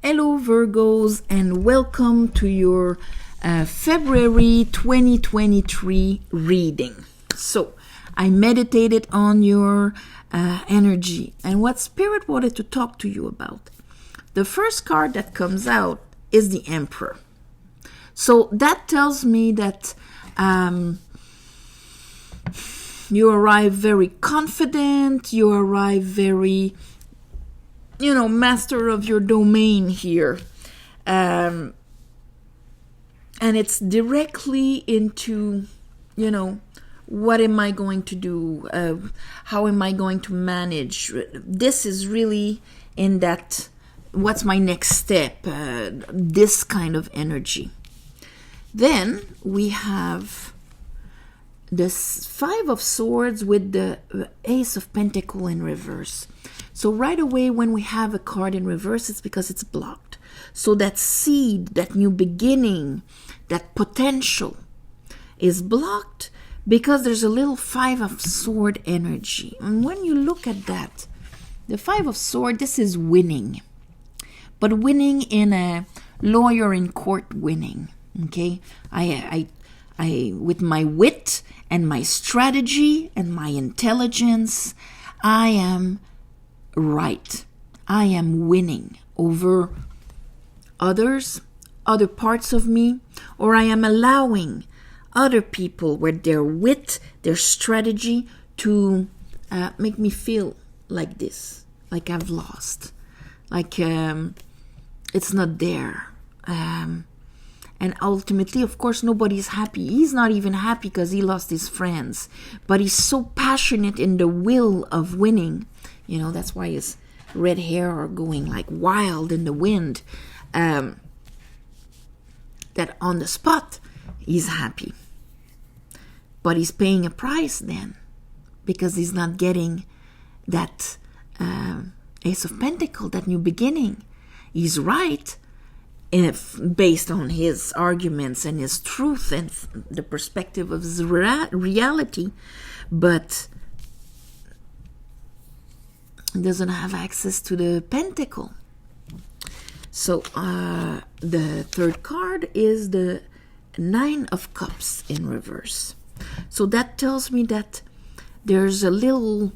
Hello Virgos and welcome to your February 2023 reading. So I meditated on your energy and what Spirit wanted to talk to you about. The first card that comes out is the Emperor. So that tells me that you arrive very confident, you arrive very master of your domain here. And it's directly into, what am I going to do? How am I going to manage? This is really in that, what's my next step? This kind of energy. Then we have this Five of Swords with the Ace of Pentacles in reverse. So right away when we have a card in reverse, it's because it's blocked. So that seed, that new beginning, that potential is blocked because there's a little Five of Swords energy. And when you look at that, the Five of Swords, this is winning. But winning in a lawyer in court winning. Okay? I with my wit and my strategy and my intelligence, I am right. I am winning over others, other parts of me, or I am allowing other people with their wit, their strategy to make me feel like this, like I've lost, like it's not there. And ultimately, of course, nobody's happy. He's not even happy because he lost his friends. But he's so passionate in the will of winning. That's why his red hair are going like wild in the wind. That on the spot, he's happy. But he's paying a price then. Because he's not getting that Ace of Pentacles, that new beginning. He's right. If based on his arguments and his truth and the perspective of his reality, but doesn't have access to the pentacle. So the third card is the Nine of Cups in reverse. So that tells me that there's a little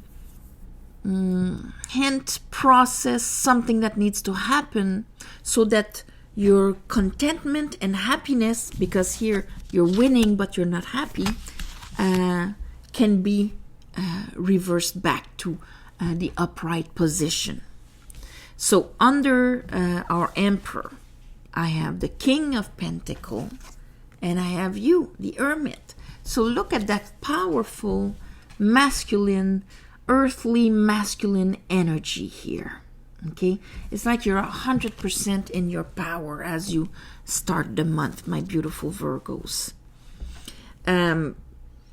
hint, process, something that needs to happen so that your contentment and happiness, because here you're winning but you're not happy, can be reversed back to the upright position. So under our Emperor, I have the King of Pentacles and I have you, the Hermit. So look at that powerful masculine, earthly masculine energy here. Okay, it's like you're 100% in your power as you start the month, my beautiful Virgos.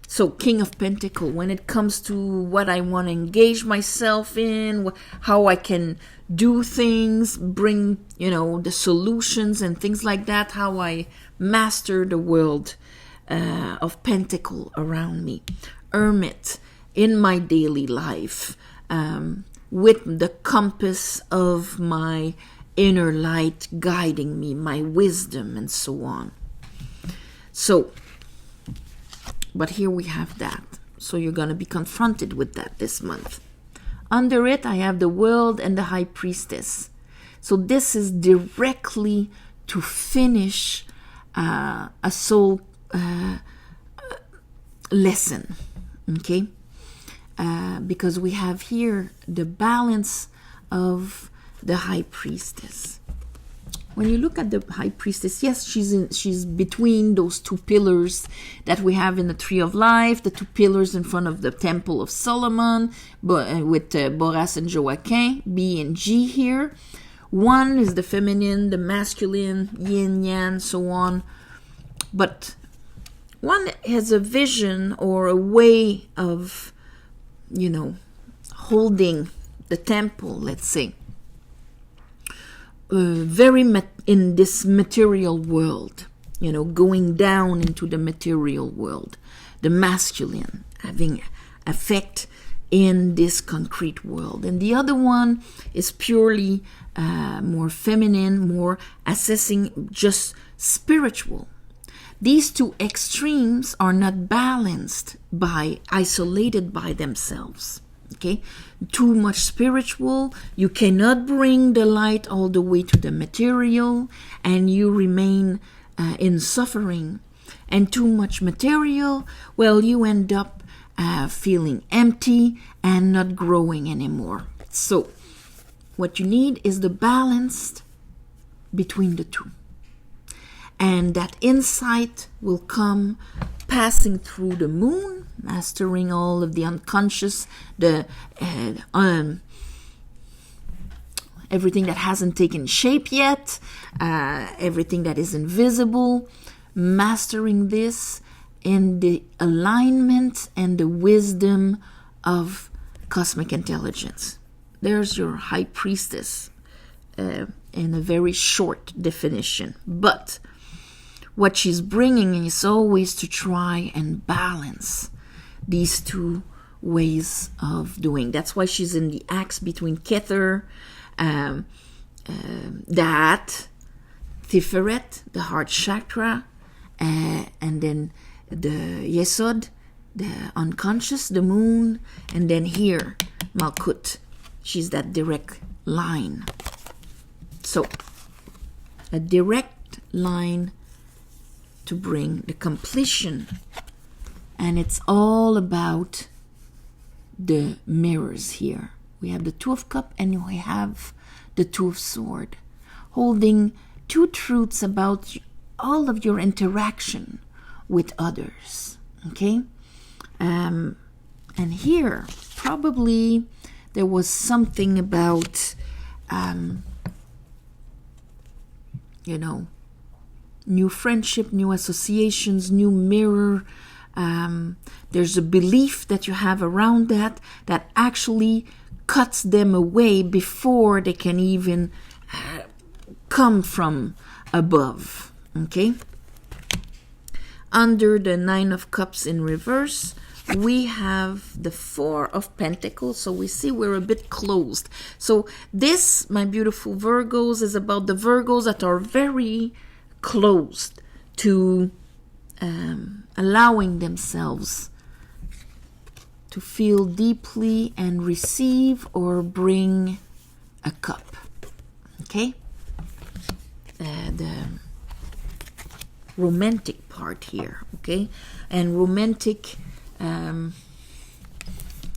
So King of Pentacles, when it comes to what I want to engage myself in, how I can do things, bring, the solutions and things like that, how I master the world of Pentacle around me. Hermit, in my daily life, with the compass of my inner light guiding me, my wisdom, and so on. So, but here we have that. So you're going to be confronted with that this month. Under it, I have the World and the High Priestess. So this is directly to finish a soul lesson. Okay? Because we have here the balance of the High Priestess. When you look at the High Priestess, yes, she's between those two pillars that we have in the Tree of Life, the two pillars in front of the Temple of Solomon, with Boras and Joachim, B and G here. One is the feminine, the masculine, yin, yang, so on. But one has a vision or a way of holding the temple, let's say, very in this material world, going down into the material world, the masculine having effect in this concrete world. And the other one is purely more feminine, more assessing, just spiritual. These two extremes are not balanced isolated by themselves. Okay, too much spiritual, you cannot bring the light all the way to the material, and you remain in suffering. And too much material, well, you end up feeling empty and not growing anymore. So what you need is the balance between the two. And that insight will come passing through the moon, mastering all of the unconscious, everything that hasn't taken shape yet, everything that is invisible, mastering this in the alignment and the wisdom of cosmic intelligence. There's your high priestess in a very short definition. But what she's bringing is always to try and balance these two ways of doing. That's why she's in the axe between Kether, that, Tiferet, the heart chakra, and then the Yesod, the unconscious, the moon, and then here, Malkut. She's that direct line. So, a direct line to bring the completion. And it's all about the mirrors here. We have the Two of Cups and we have the Two of Swords, holding two truths about all of your interaction with others. Okay? And here, probably there was something about, new friendship, new associations, new mirror. There's a belief that you have around that actually cuts them away before they can even come from above. Okay? Under the Nine of Cups in reverse, we have the Four of Pentacles. So we see we're a bit closed. So this, my beautiful Virgos, is about the Virgos that are very closed to allowing themselves to feel deeply and receive or bring a cup. Okay? The romantic part here. Okay? And romantic in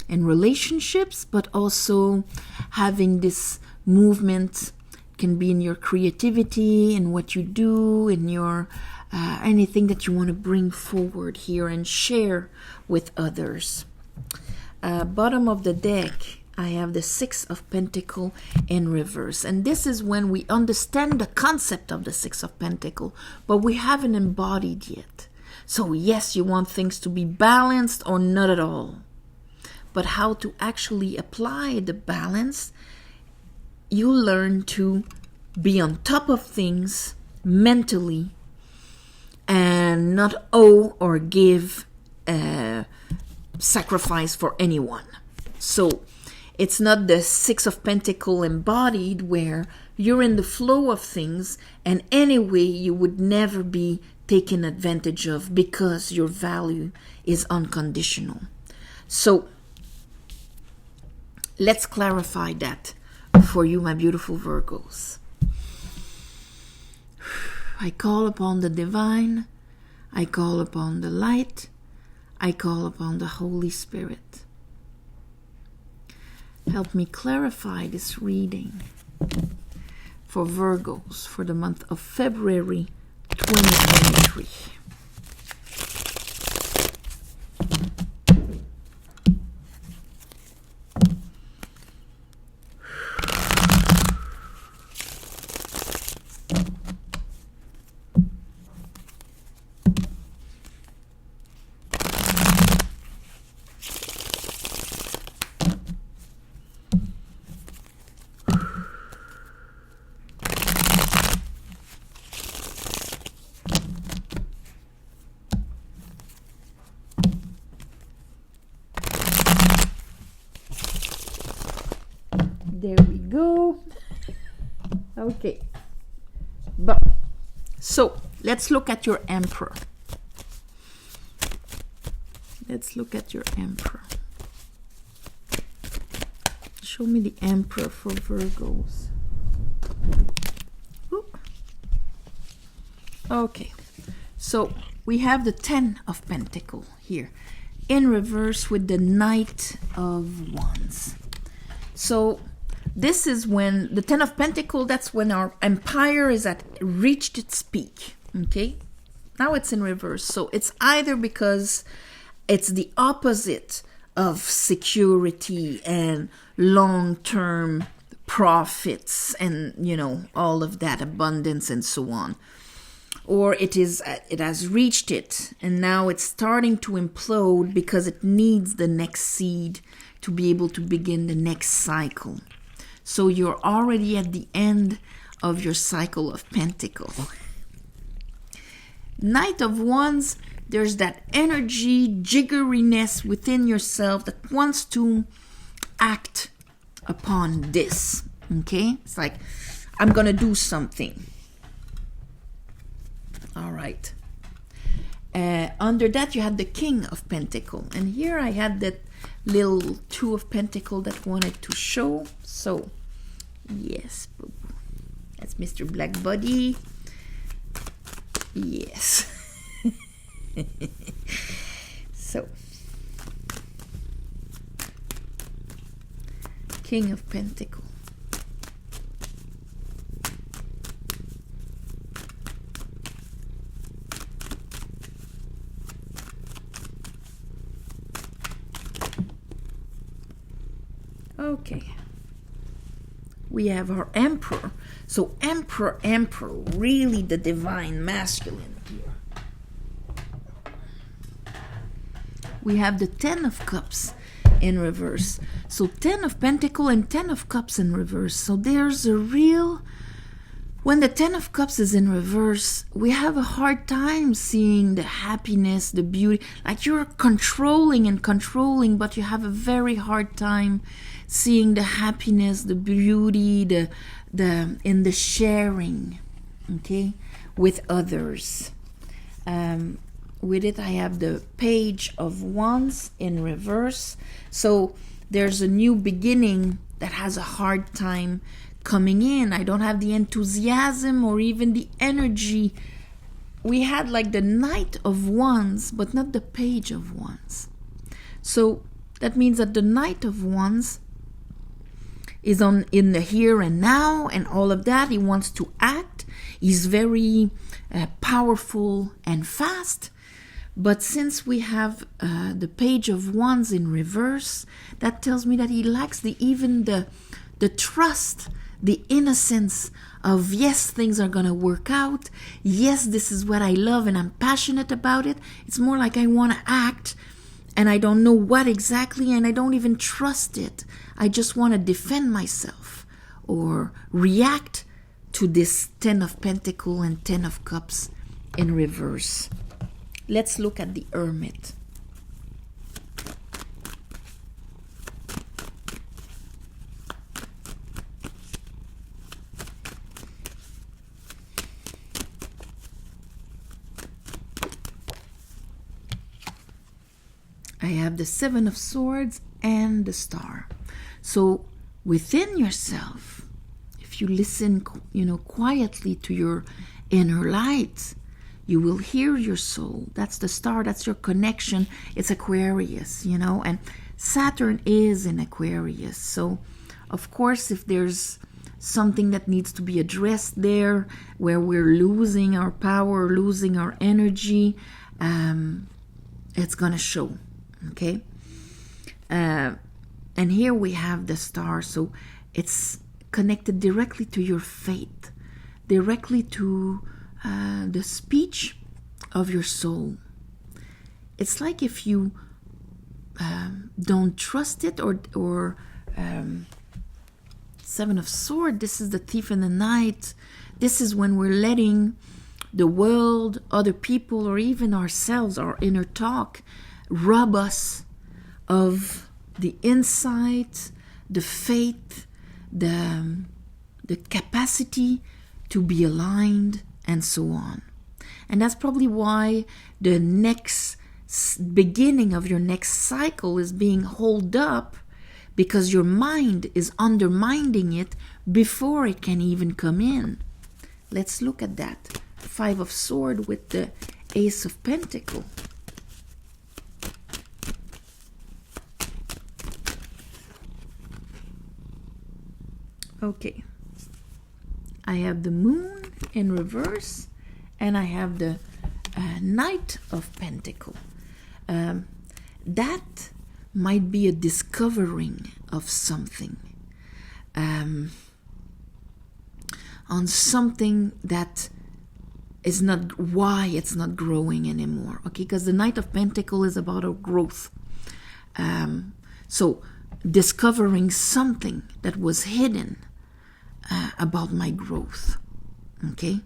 relationships, but also having this movement can be in your creativity, in what you do, in your anything that you want to bring forward here and share with others. Bottom of the deck, I have the Six of Pentacles in reverse. And this is when we understand the concept of the Six of Pentacles, but we haven't embodied yet. So yes, you want things to be balanced or not at all. But how to actually apply the balance, you learn to be on top of things mentally and not owe or give sacrifice for anyone. So it's not the Six of Pentacles embodied where you're in the flow of things and anyway you would never be taken advantage of because your value is unconditional. So let's clarify that for you, my beautiful Virgos. I call upon the divine, I call upon the light, I call upon the Holy Spirit. Help me clarify this reading for Virgos for the month of February 2023. There we go. Okay. But so let's look at your emperor. Let's look at your emperor. Show me the emperor for Virgos. Ooh. Okay. So we have the 10 of Pentacles here in reverse with the Knight of Wands. So this is when the 10 of Pentacles, that's when our empire is at reached its peak. Okay. Now it's in reverse. So it's either because it's the opposite of security and long-term profits and, you know, all of that abundance and so on. Or it has reached it and now it's starting to implode because it needs the next seed to be able to begin the next cycle. So you're already at the end of your cycle of Pentacles. Knight of Wands, there's that energy, jiggeriness within yourself that wants to act upon this. Okay? It's like, I'm going to do something. All right. Under that, you had the King of Pentacles. And here I had that little 2 of Pentacles that wanted to show. So, yes. That's Mr. Black Buddy. Yes. So, King of Pentacles. Okay. We have our Emperor. So Emperor, really the divine masculine here. We have the 10 of Cups in reverse. So 10 of Pentacles and 10 of Cups in reverse. So there's a real... When the 10 of Cups is in reverse, we have a hard time seeing the happiness, the beauty. Like you're controlling, but you have a very hard time seeing the happiness, the beauty, in the sharing, okay, with others. With it, I have the Page of Wands in reverse. So there's a new beginning that has a hard time coming in. I don't have the enthusiasm or even the energy. We had like the Knight of Wands, but not the Page of Wands. So that means that the Knight of Wands is in the here and now and all of that. He wants to act. He's very powerful and fast. But since we have the Page of Wands in reverse, that tells me that he lacks even the trust, the innocence of, yes, things are going to work out. Yes, this is what I love and I'm passionate about it. It's more like I want to act and I don't know what exactly and I don't even trust it. I just want to defend myself or react to this 10 of Pentacles and 10 of Cups in reverse. Let's look at the Hermit. I have the 7 of Swords and the Star. So within yourself, if you listen, quietly to your inner light, you will hear your soul. That's the Star. That's your connection. It's Aquarius, and Saturn is in Aquarius. So, of course, if there's something that needs to be addressed there, where we're losing our power, losing our energy, it's going to show. Okay? And here we have the Star. So it's connected directly to your faith, directly to the speech of your soul. It's like if you don't trust it or 7 of Swords, this is the Thief and the Knight. This is when we're letting the world, other people, or even ourselves, our inner talk, rob us of the insight, the faith, the capacity to be aligned, and so on. And that's probably why the next beginning of your next cycle is being held up, because your mind is undermining it before it can even come in. Let's look at that. 5 of Swords with the Ace of Pentacles. Okay. I have the Moon in reverse, and I have the Knight of Pentacles. That might be a discovering of something, on something that is not, why it's not growing anymore. Okay, because the Knight of Pentacles is about a growth. So discovering something that was hidden about my growth. Okay.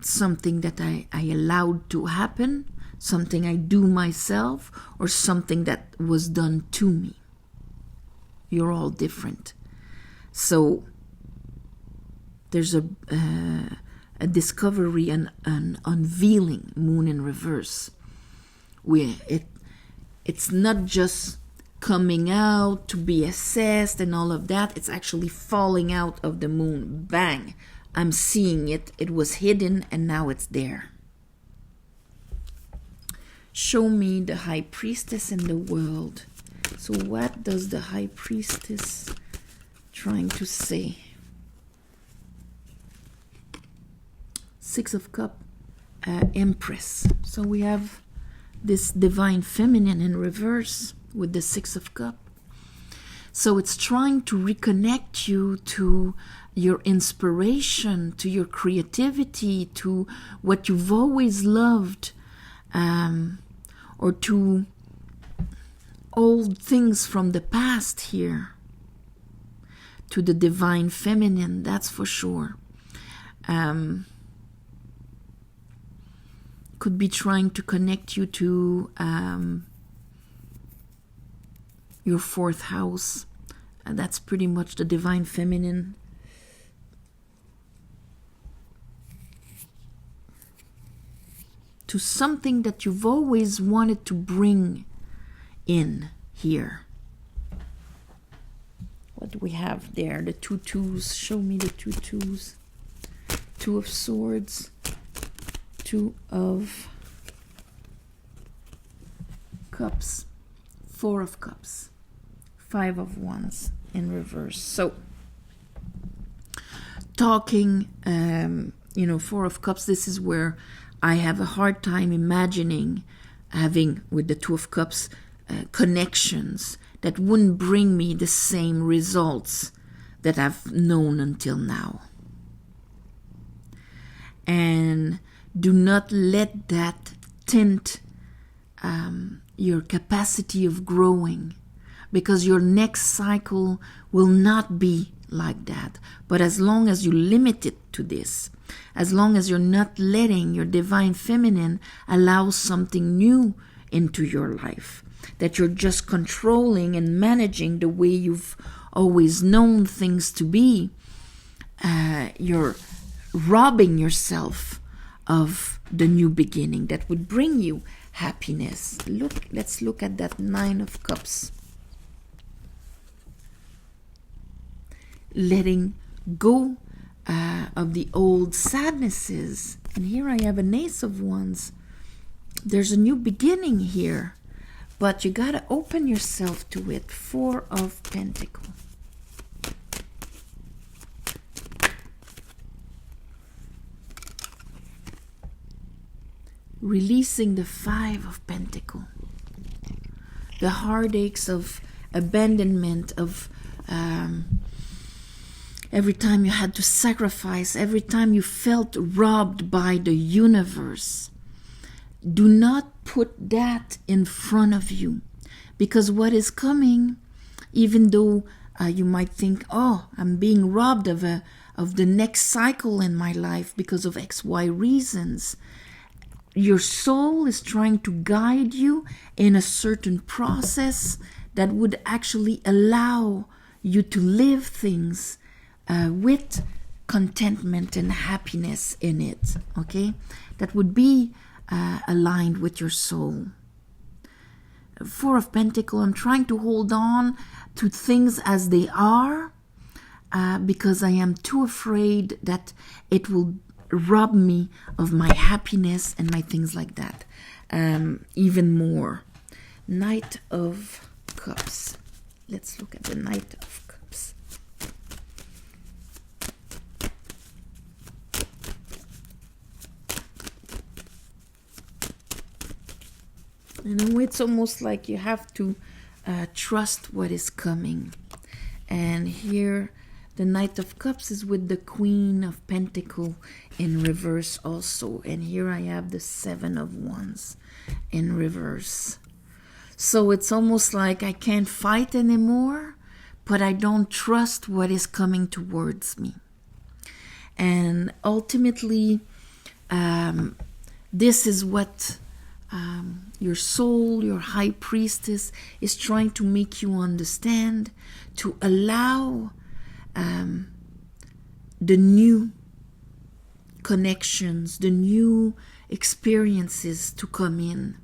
Something that I allowed to happen, something I do myself, or something that was done to me. You're all different. So there's a discovery and an unveiling, Moon in reverse, where it's not just coming out to be assessed and all of that. It's actually falling out of the Moon. Bang! I'm seeing it. It was hidden and now it's there. Show me the High Priestess in the world. So what does the High Priestess trying to say? 6 of Cups, Empress. So we have this Divine Feminine in reverse with the 6 of Cups. So it's trying to reconnect you to your inspiration, to your creativity, to what you've always loved, or to old things from the past here, to the Divine Feminine, that's for sure. Could be trying to connect you to your 4th house. That's pretty much the Divine Feminine. To something that you've always wanted to bring in here. What do we have there? The 2 twos. Show me the 2 twos. 2 of Swords. 2 of Cups. 4 of Cups. 5 of Wands in reverse. So talking, 4 of Cups, this is where I have a hard time imagining having, with the 2 of Cups, connections that wouldn't bring me the same results that I've known until now. And do not let that tint your capacity of growing, because your next cycle will not be like that. But as long as you limit it to this, as long as you're not letting your Divine Feminine allow something new into your life, that you're just controlling and managing the way you've always known things to be, you're robbing yourself of the new beginning that would bring you happiness. Let's look at that 9 of Cups. Letting go of the old sadnesses. And here I have an Ace of Wands. There's a new beginning here, but you gotta open yourself to it. 4 of Pentacles. Releasing the 5 of Pentacles. The heartaches of abandonment, of every time you had to sacrifice, every time you felt robbed by the universe. Do not put that in front of you, because what is coming, even though you might think, oh, I'm being robbed of the next cycle in my life because of XY reasons, your soul is trying to guide you in a certain process that would actually allow you to live things with contentment and happiness in it, okay? That would be aligned with your soul. Four of Pentacles, I'm trying to hold on to things as they are because I am too afraid that it will rob me of my happiness and my things like that even more. Knight of Cups. Let's look at the Knight of Cups. You know, it's almost like you have to trust what is coming. And here, the Knight of Cups is with the Queen of Pentacles in reverse also. And here I have the Seven of Wands in reverse. So it's almost like I can't fight anymore, but I don't trust what is coming towards me. And ultimately, this is what your soul, your high priestess, is trying to make you understand, to allow the new connections, the new experiences to come in.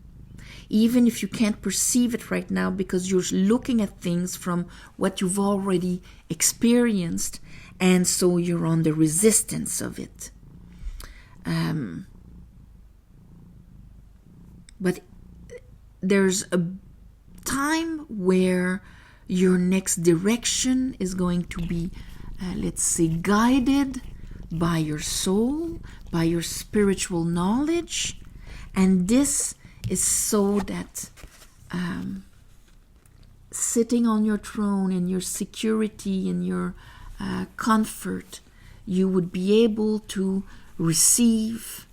Even if you can't perceive it right now because you're looking at things from what you've already experienced, and so you're on the resistance of it. But there's a time where your next direction is going to be, let's say, guided by your soul, by your spiritual knowledge. And this is so that sitting on your throne in your security and your comfort, you would be able to receive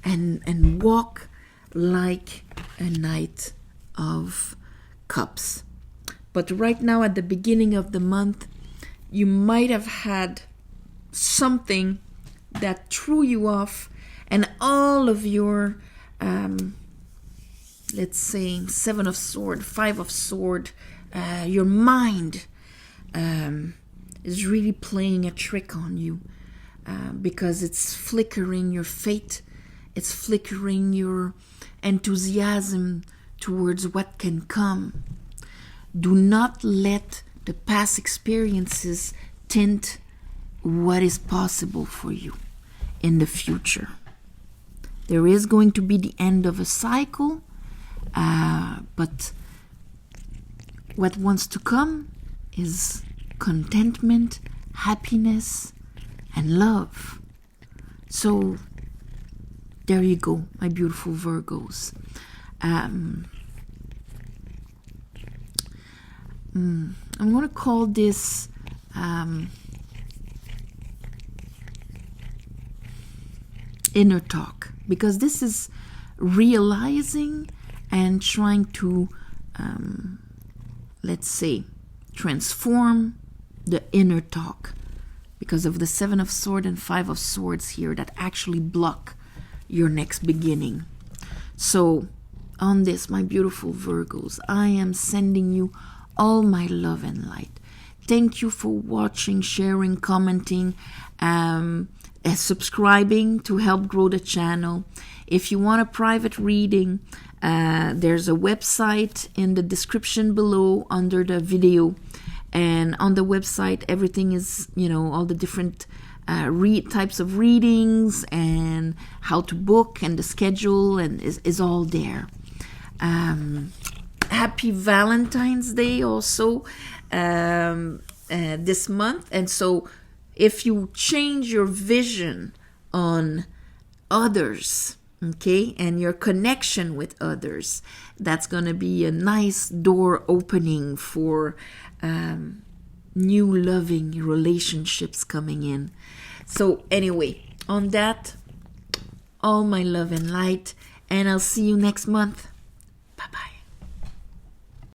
and walk like a Knight of Cups. But right now at the beginning of the month, you might have had something that threw you off, and all of your let's say Seven of Swords, Five of Swords, your mind is really playing a trick on you because it's flickering your faith, it's flickering your enthusiasm towards what can come. Do not let the past experiences tint what is possible for you in the future. There is going to be the end of a cycle, but what wants to come is contentment, happiness, and love. So there you go, my beautiful Virgos. I'm going to call this inner talk, because this is realizing and trying to, let's say, transform the inner talk, because of the Seven of Swords and Five of Swords here that actually block your next beginning. So on this, my beautiful Virgos, I am sending you all my love and light. Thank you for watching, sharing, commenting, subscribing to help grow the channel. If you want a private reading, there's a website in the description below under the video. And on the website, everything is, all the different types of readings and how to book and the schedule and is all there. Happy Valentine's Day also this month. And so if you change your vision on others, okay, and your connection with others, that's going to be a nice door opening for new loving relationships coming in. So anyway, on that, all my love and light, and I'll see you next month.